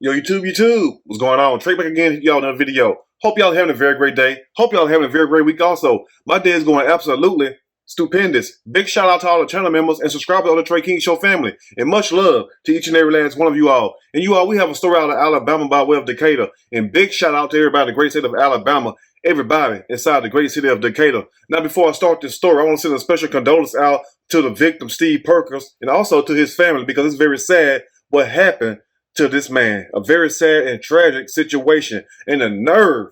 Yo, YouTube, what's going on? Trey back again, y'all, another video. Hope y'all having a very great day. Hope y'all having a very great week also. My day is going absolutely stupendous. Big shout out to all the channel members and subscribers of the Trey King Show family. And much love to each and every last one of you all. And you all, we have a story out of Alabama by way of Decatur. And big shout out to everybody in the great state of Alabama. Everybody inside the great city of Decatur. Now, before I start this story, I want to send a special condolence out to the victim, Steve Perkins, and also to his family, because it's very sad what happened to this man. A very sad and tragic situation, and the nerve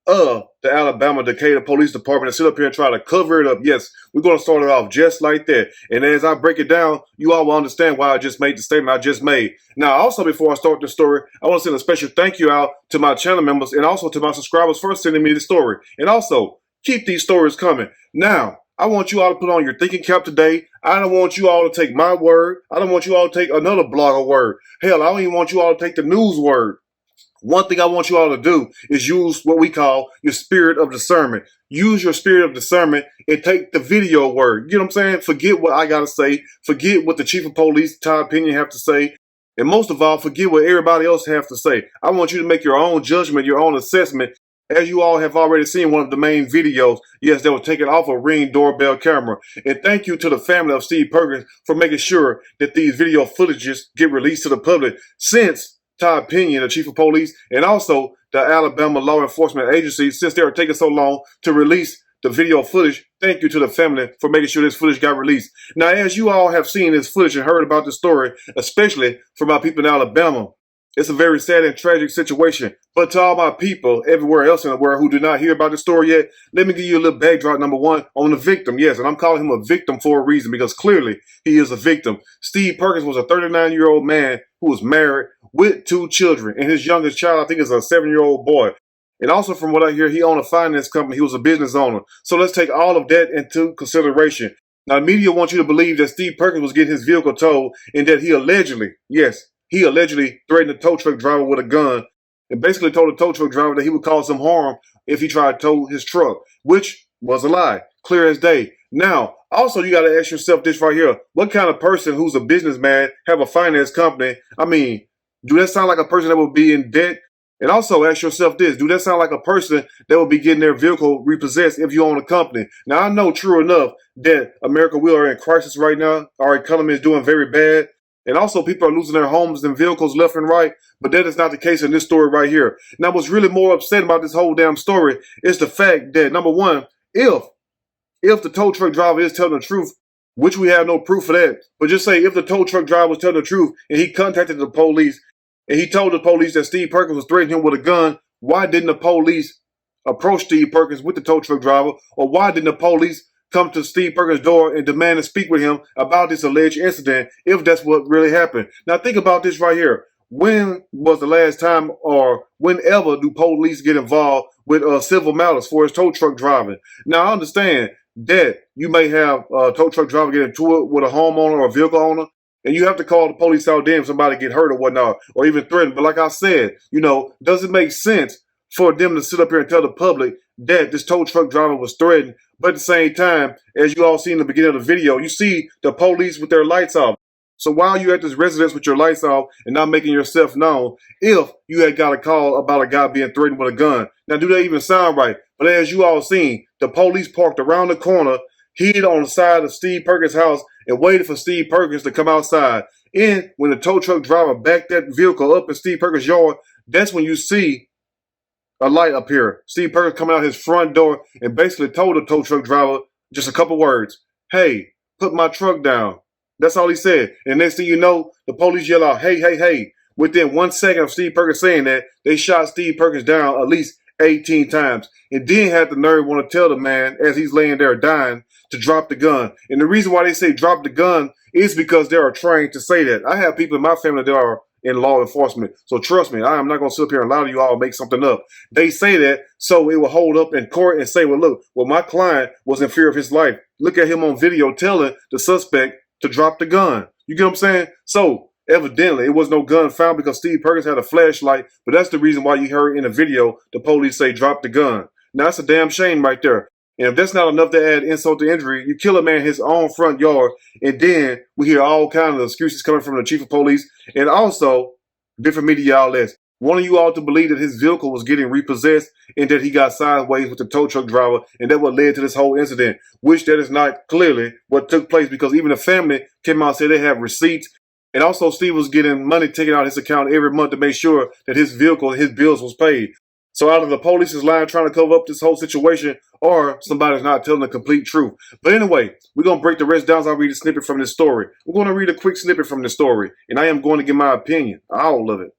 of the Alabama Decatur Police Department to sit up here and try to cover it up. Yes, we're going to start it off just like that. And as I break it down, you all will understand why I just made the statement I just made. Now, also, before I start the story, I want to send a special thank you out to my channel members and also to my subscribers for sending me the story. And also, keep these stories coming. Now, I want you all to put on your thinking cap today. I don't want you all to take my word. I don't want you all to take another blogger word. Hell, I don't even want you all to take the news word. One thing I want you all to do is use what we call your spirit of discernment. Use your spirit of discernment and take the video word. You know what I'm saying? Forget what I got to say. Forget what the chief of police, Todd Pinion, have to say. And most of all, forget what everybody else have to say. I want you to make your own judgment, your own assessment. As you all have already seen one of the main videos, yes, that was taken off a Ring doorbell camera. And thank you to the family of Steve Perkins for making sure that these video footages get released to the public, since Todd Pinion, the chief of police, and also the Alabama law enforcement agency, since they are taking so long to release the video footage. Thank you to the family for making sure this footage got released. Now, as you all have seen this footage and heard about the story, especially from our people in Alabama, it's a very sad and tragic situation. But to all my people everywhere else in the world who did not hear about the story yet, let me give you a little backdrop, number one, on the victim. Yes, and I'm calling him a victim for a reason, because clearly he is a victim. Steve Perkins was a 39-year-old man who was married with 2 children. And his youngest child, I think, is a 7-year-old boy. And also, from what I hear, he owned a finance company. He was a business owner. So let's take all of that into consideration. Now, the media wants you to believe that Steve Perkins was getting his vehicle towed and that he allegedly, yes, he allegedly threatened a tow truck driver with a gun and basically told the tow truck driver that he would cause some harm if he tried to tow his truck, which was a lie, clear as day. Now, also, you got to ask yourself this right here. What kind of person who's a businessman, have a finance company? I mean, do that sound like a person that would be in debt? And also ask yourself this, do that sound like a person that will be getting their vehicle repossessed if you own a company? Now, I know true enough that America, we are in crisis right now. Our economy is doing very bad. And also, people are losing their homes and vehicles left and right. But that is not the case in this story right here. Now, what's really more upsetting about this whole damn story is the fact that, number one, if the tow truck driver is telling the truth, which we have no proof of that, but just say if the tow truck driver was telling the truth and he contacted the police and he told the police that Steve Perkins was threatening him with a gun, why didn't the police approach Steve Perkins with the tow truck driver? Or why didn't the police come to Steve Perkins' door and demand to speak with him about this alleged incident, if that's what really happened? Now, think about this right here. When was the last time, or whenever do police get involved with civil matters for his tow truck driving? Now, I understand that you may have a tow truck driver get into it with a homeowner or a vehicle owner, and you have to call the police out there if somebody get hurt or whatnot, or even threatened. But like I said, does it make sense for them to sit up here and tell the public that this tow truck driver was threatened? But at the same time, as you all see in the beginning of the video, you see the police with their lights off. So while you're at this residence with your lights off and not making yourself known, if you had got a call about a guy being threatened with a gun, now do that even sound right? But as you all seen, the police parked around the corner, hid on the side of Steve Perkins' house, and waited for Steve Perkins to come outside. And when the tow truck driver backed that vehicle up in Steve Perkins' yard, that's when you see a light up here. Steve Perkins coming out his front door and basically told the tow truck driver just a couple words. Hey, put my truck down. That's all he said. And next thing you know, the police yell out, hey, hey, hey. Within 1 second of Steve Perkins saying that, they shot Steve Perkins down at least 18 times. And then had the nerve want to tell the man, as he's laying there dying, to drop the gun. And the reason why they say drop the gun is because they are trained to say that. I have people in my family that are in law enforcement. So trust me, I am not going to sit up here and lie to you all and make something up. They say that so it will hold up in court and say, well, look, well, my client was in fear of his life. Look at him on video telling the suspect to drop the gun. You get what I'm saying? So evidently, it was no gun found because Steve Perkins had a flashlight, but that's the reason why you heard in the video the police say drop the gun. Now, that's a damn shame right there. And if that's not enough to add insult to injury, you kill a man in his own front yard, and then we hear all kinds of excuses coming from the chief of police and also different media outlets wanting you all to believe that his vehicle was getting repossessed and that he got sideways with the tow truck driver, and that what led to this whole incident, which that is not clearly what took place because even the family came out and said they have receipts. And also, Steve was getting money taken out of his account every month to make sure that his vehicle and his bills was paid. So either the police is lying trying to cover up this whole situation or somebody's not telling the complete truth. But anyway, we're going to break the rest down as I read a snippet from this story. We're going to read a quick snippet from this story, and I am going to give my opinion. All of it.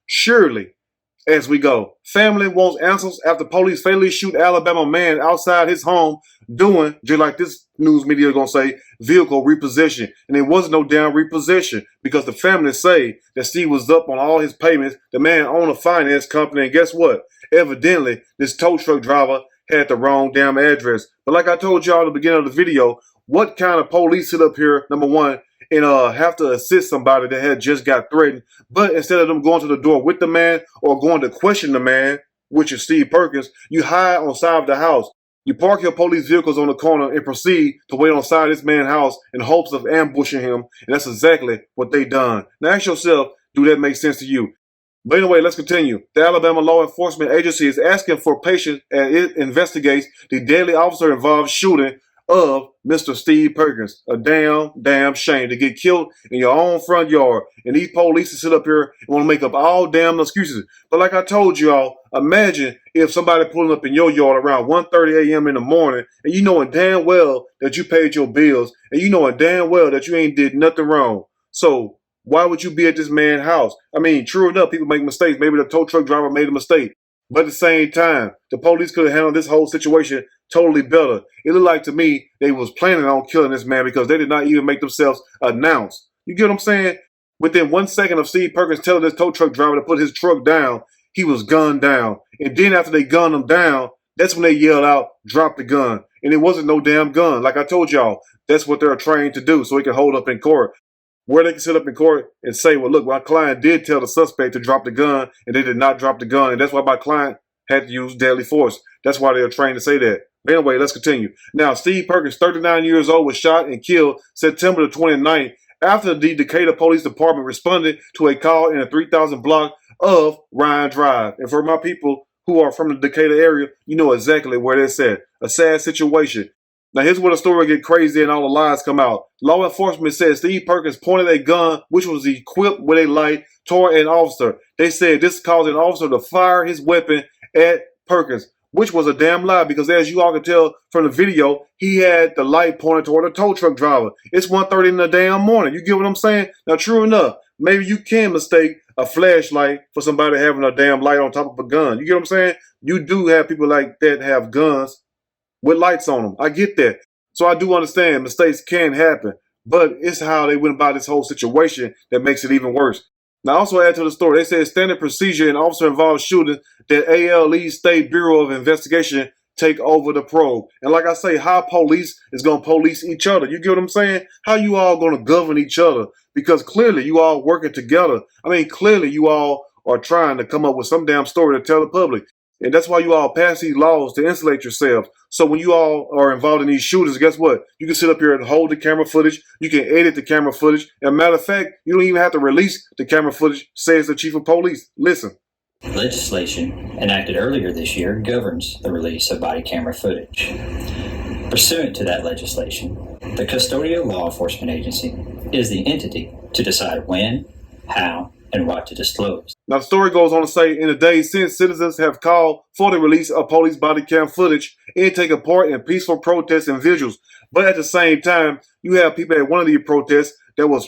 Surely, as we go, family wants answers after police fatally shoot Alabama man outside his home doing, just like this news media is going to say, vehicle repossession. And it wasn't no damn repossession because the family say that Steve was up on all his payments. The man owned a finance company, and guess what? Evidently, this tow truck driver had the wrong damn address. But like I told y'all at the beginning of the video, what kind of police sit up here, number one, and have to assist somebody that had just got threatened, but instead of them going to the door with the man or going to question the man, which is Steve Perkins, you hide on the side of the house. You park your police vehicles on the corner and proceed to wait on the side of this man's house in hopes of ambushing him, and that's exactly what they done. Now ask yourself, do that make sense to you? But anyway, let's continue. The Alabama Law Enforcement Agency is asking for patience as it investigates the deadly officer-involved shooting of Mr. Steve Perkins. A damn shame to get killed in your own front yard. And these police sit up here and want to make up all damn excuses. But like I told y'all, imagine if somebody pulling up in your yard around 1:30 a.m. in the morning and you knowing damn well that you paid your bills and you knowing damn well that you ain't did nothing wrong. So why would you be at this man's house? I mean, true enough, people make mistakes. Maybe the tow truck driver made a mistake. But at the same time, the police could have handled this whole situation totally better. It looked like to me they was planning on killing this man because they did not even make themselves announce. You get what I'm saying? Within 1 second of Steve Perkins telling this tow truck driver to put his truck down, he was gunned down. And then after they gunned him down, that's when they yelled out, drop the gun. And it wasn't no damn gun. Like I told y'all, that's what they're trained to do so he can hold up in court. Where they can sit up in court and say, well, look, my client did tell the suspect to drop the gun, and they did not drop the gun. And that's why my client had to use deadly force. That's why they're trained to say that. But anyway, let's continue. Now, Steve Perkins, 39 years old, was shot and killed September the 29th after the Decatur Police Department responded to a call in the 3000 block of Ryan Drive. And for my people who are from the Decatur area, you know exactly where that's at. A sad situation. Now, here's where the story get crazy and all the lies come out. Law enforcement said Steve Perkins pointed a gun, which was equipped with a light, toward an officer. They said this caused an officer to fire his weapon at Perkins, which was a damn lie because as you all can tell from the video, he had the light pointed toward a tow truck driver. It's 1:30 in the damn morning. You get what I'm saying? Now, true enough, maybe you can mistake a flashlight for somebody having a damn light on top of a gun. You get what I'm saying? You do have people like that have guns with lights on them. I get that. So I do understand mistakes can happen, but it's how they went about this whole situation that makes it even worse. Now, also add to the story, they said standard procedure in officer-involved shooting that ALEA State Bureau of Investigation take over the probe. And like I say, how police is going to police each other. You get what I'm saying? How you all going to govern each other? Because clearly you all working together. I mean, clearly you all are trying to come up with some damn story to tell the public. And that's why you all pass these laws to insulate yourselves. So when you all are involved in these shootings, guess what? You can sit up here and hold the camera footage. You can edit the camera footage. And matter of fact, you don't even have to release the camera footage, says the chief of police. Listen. Legislation enacted earlier this year governs the release of body camera footage. Pursuant to that legislation, the custodial law enforcement agency is the entity to decide when, how, and what to disclose. Now, the story goes on to say, in the days since, citizens have called for the release of police body cam footage and taking part in peaceful protests and vigils. But at the same time, you have people at one of these protests that was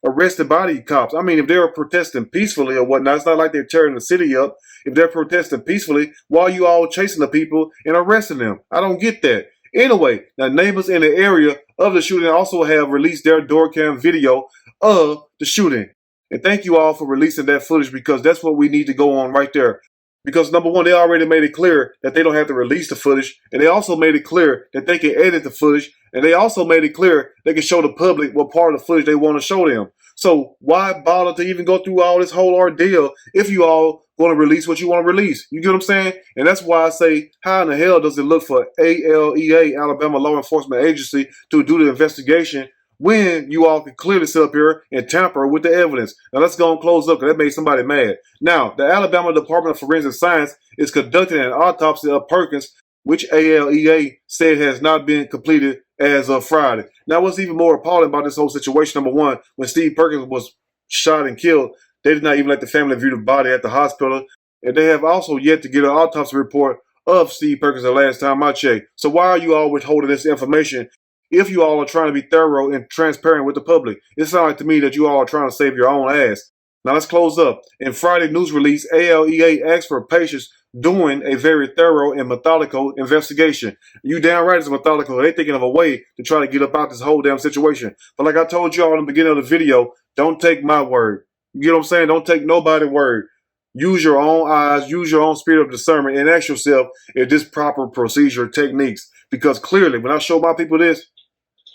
arrested by these cops. I mean, if they were protesting peacefully or whatnot, it's not like they're tearing the city up. If they're protesting peacefully, why are you all chasing the people and arresting them? I don't get that. Anyway, now neighbors in the area of the shooting also have released their door cam video of the shooting. And thank you all for releasing that footage, because that's what we need to go on right there. Because number one, they already made it clear that they don't have to release the footage. And they also made it clear that they can edit the footage. And they also made it clear they can show the public what part of the footage they want to show them. So why bother to even go through all this whole ordeal if you all going to release what you want to release? You get what I'm saying? And that's why I say, how in the hell does it look for ALEA, Alabama Law Enforcement Agency, to do the investigation when you all can clearly sit up here and tamper with the evidence? Now let's go and close up, because that made somebody mad. Now, the Alabama Department of Forensic Science is conducting an autopsy of Perkins, which ALEA said has not been completed as of Friday. Now, what's even more appalling about this whole situation, number one, when Steve Perkins was shot and killed, they did not even let the family view the body at the hospital. And they have also yet to get an autopsy report of Steve Perkins the last time I checked. So why are you all withholding this information if you all are trying to be thorough and transparent with the public? It sounds like to me that you all are trying to save your own ass. Now let's close up. In Friday news release, ALEA asked for patience doing a very thorough and methodical investigation. You damn right it's methodical. They're thinking of a way to try to get about this whole damn situation. But like I told y'all in the beginning of the video, don't take my word. You get what I'm saying? Don't take nobody's word. Use your own eyes, use your own spirit of discernment, and ask yourself if this proper procedure techniques. Because clearly, when I show my people this,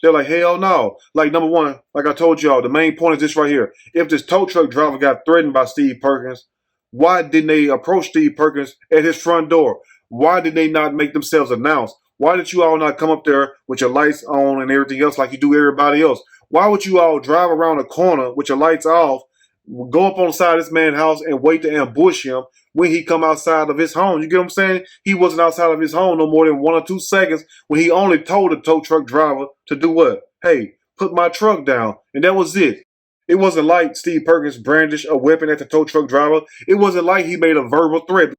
they're like, hell no. Like, number one, like I told y'all, the main point is this right here. If this tow truck driver got threatened by Steve Perkins, why didn't they approach Steve Perkins at his front door? Why did they not make themselves announced? Why did you all not come up there with your lights on and everything else like you do everybody else? Why would you all drive around the corner with your lights off, go up on the side of this man's house and wait to ambush him when he come outside of his home? You get what I'm saying? He wasn't outside of his home no more than 1 or 2 seconds when he only told the tow truck driver to do what? Hey, put my truck down. And that was it. It wasn't like Steve Perkins brandished a weapon at the tow truck driver. It wasn't like he made a verbal threat,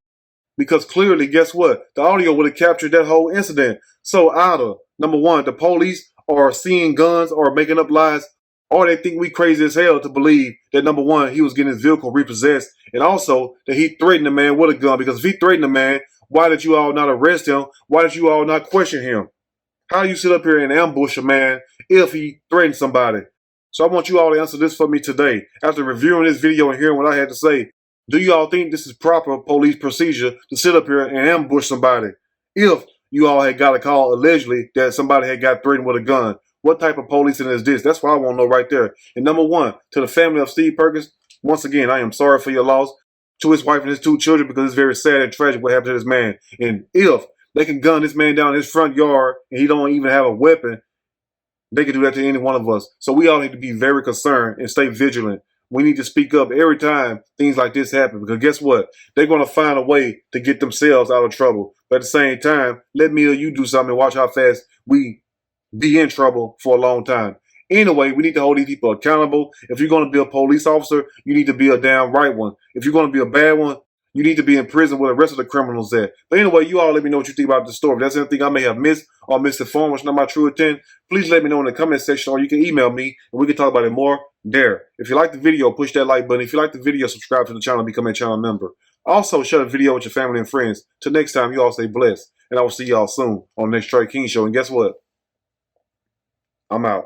because clearly, guess what? The audio would have captured that whole incident. So either, number one, the police are seeing guns or making up lies, or they think we crazy as hell to believe that, number one, he was getting his vehicle repossessed, and also that he threatened the man with a gun. Because if he threatened the man, why did you all not arrest him? Why did you all not question him? How do you sit up here and ambush a man if he threatened somebody? So I want you all to answer this for me today. After reviewing this video and hearing what I had to say, do you all think this is proper police procedure to sit up here and ambush somebody if you all had got a call allegedly that somebody had got threatened with a gun? What type of policing is this? That's what I want to know right there. And number one, to the family of Steve Perkins, once again, I am sorry for your loss. To his wife and his 2 children, because it's very sad and tragic what happened to this man. And if they can gun this man down in his front yard and he don't even have a weapon, they can do that to any one of us. So we all need to be very concerned and stay vigilant. We need to speak up every time things like this happen, because guess what? They're going to find a way to get themselves out of trouble. But at the same time, let me or you do something and watch how fast we be in trouble for a long time. Anyway, we need to hold these people accountable. If you're going to be a police officer, you need to be a damn right one. If you're going to be a bad one, you need to be in prison where the rest of the criminals at. But anyway, you all let me know what you think about the story. If there's anything I may have missed or misinformed, which is not my true intent, please let me know in the comment section, or you can email me and we can talk about it more there. If you like the video, push that like button. If you like the video, subscribe to the channel and become a channel member. Also, share the video with your family and friends. Till next time, you all stay blessed. And I will see y'all soon on the next Trey King Show. And guess what? I'm out.